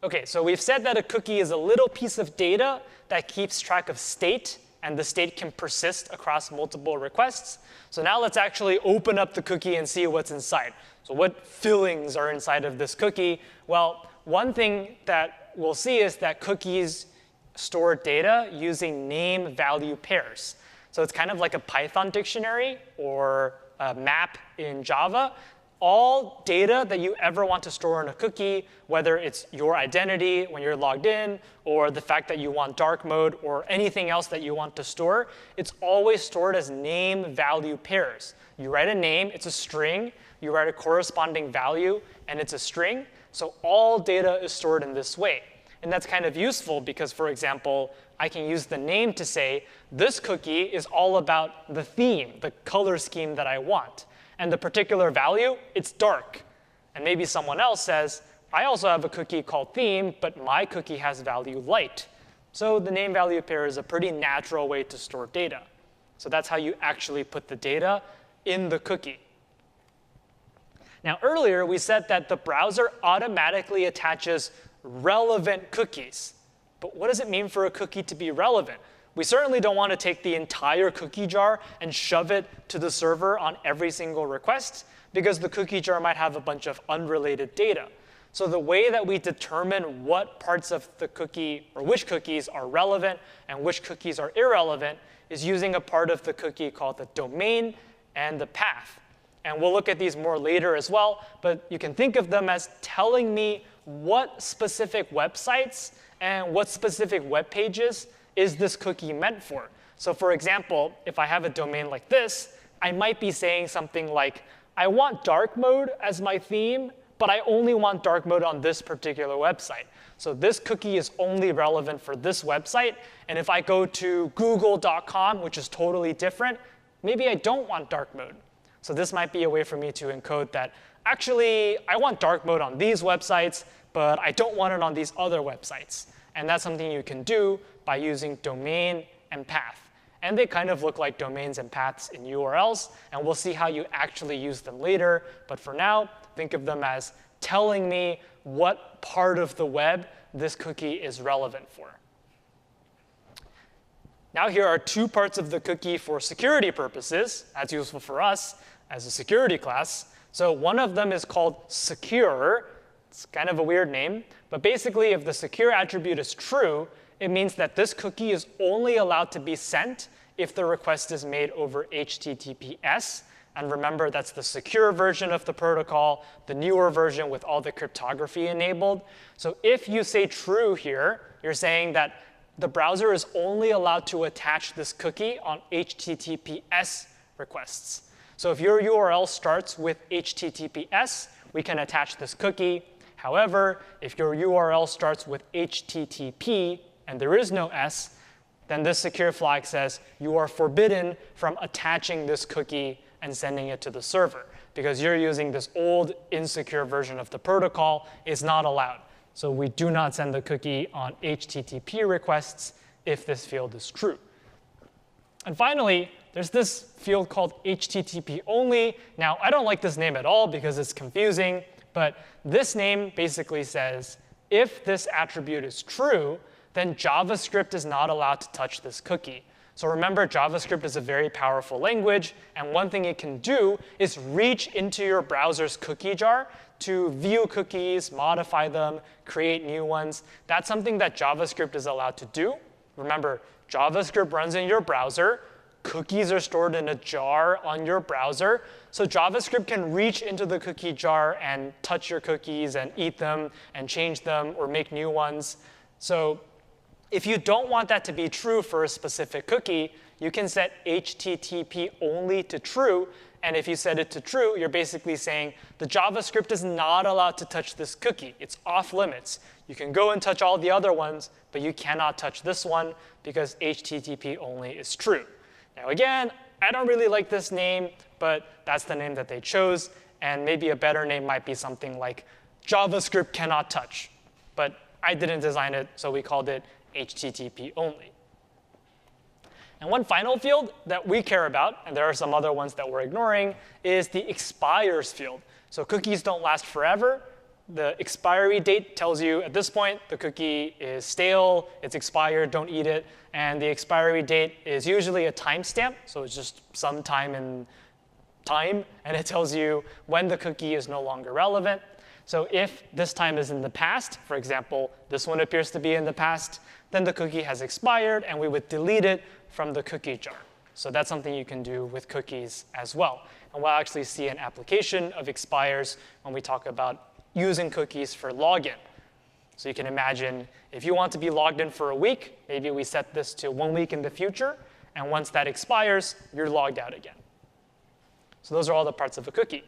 OK, so we've said that a cookie is a little piece of data that keeps track of state, and the state can persist across multiple requests. So now let's actually open up the cookie and see what's inside. So what fillings are inside of this cookie? Well, one thing that we'll see is that cookies store data using name-value pairs. So it's kind of like a Python dictionary or a map in Java. All data that you ever want to store in a cookie, whether it's your identity when you're logged in, or the fact that you want dark mode, or anything else that you want to store, it's always stored as name-value pairs. You write a name, it's a string. You write a corresponding value, and it's a string. So all data is stored in this way. And that's kind of useful because, for example, I can use the name to say, this cookie is all about the theme, the color scheme that I want. And the particular value, it's dark. And maybe someone else says, I also have a cookie called theme, but my cookie has value light. So the name-value pair is a pretty natural way to store data. So that's how you actually put the data in the cookie. Now, earlier, we said that the browser automatically attaches relevant cookies. But what does it mean for a cookie to be relevant? We certainly don't want to take the entire cookie jar and shove it to the server on every single request, because the cookie jar might have a bunch of unrelated data. So the way that we determine what parts of the cookie, or which cookies are relevant and which cookies are irrelevant, is using a part of the cookie called the domain and the path. And we'll look at these more later as well, but you can think of them as telling me what specific websites and what specific web pages is this cookie meant for. So for example, if I have a domain like this, I might be saying something like, I want dark mode as my theme, but I only want dark mode on this particular website. So this cookie is only relevant for this website. And if I go to google.com, which is totally different, maybe I don't want dark mode. So this might be a way for me to encode that, actually, I want dark mode on these websites, but I don't want it on these other websites. And that's something you can do by using domain and path. And they kind of look like domains and paths in URLs. And we'll see how you actually use them later. But for now, think of them as telling me what part of the web this cookie is relevant for. Now here are two parts of the cookie for security purposes. That's useful for us as a security class. So one of them is called secure. It's kind of a weird name. But basically, if the secure attribute is true, it means that this cookie is only allowed to be sent if the request is made over HTTPS. And remember, that's the secure version of the protocol, the newer version with all the cryptography enabled. So if you say true here, you're saying that the browser is only allowed to attach this cookie on HTTPS requests. So if your URL starts with HTTPS, we can attach this cookie. However, if your URL starts with HTTP and there is no S, then this secure flag says you are forbidden from attaching this cookie and sending it to the server, because you're using this old insecure version of the protocol. It's not allowed. So we do not send the cookie on HTTP requests if this field is true. And finally, there's this field called HTTP only. Now, I don't like this name at all because it's confusing. But this name basically says, if this attribute is true, then JavaScript is not allowed to touch this cookie. So remember, JavaScript is a very powerful language. And one thing it can do is reach into your browser's cookie jar to view cookies, modify them, create new ones. That's something that JavaScript is allowed to do. Remember, JavaScript runs in your browser. Cookies are stored in a jar on your browser. So JavaScript can reach into the cookie jar and touch your cookies and eat them and change them or make new ones. So if you don't want that to be true for a specific cookie, you can set HTTP only to true. And if you set it to true, you're basically saying the JavaScript is not allowed to touch this cookie. It's off limits. You can go and touch all the other ones, but you cannot touch this one because HTTP only is true. Now again, I don't really like this name, but that's the name that they chose. And maybe a better name might be something like JavaScript cannot touch. But I didn't design it, so we called it HTTP only. And one final field that we care about, and there are some other ones that we're ignoring, is the expires field. So cookies don't last forever. The expiry date tells you at this point the cookie is stale, it's expired, don't eat it. And the expiry date is usually a timestamp, so it's just some time in time, and it tells you when the cookie is no longer relevant. So if this time is in the past, for example, this one appears to be in the past, then the cookie has expired, and we would delete it from the cookie jar. So that's something you can do with cookies as well. And we'll actually see an application of expires when we talk about using cookies for login. So you can imagine if you want to be logged in for a week, maybe we set this to 1 week in the future, and once that expires, you're logged out again. So those are all the parts of a cookie.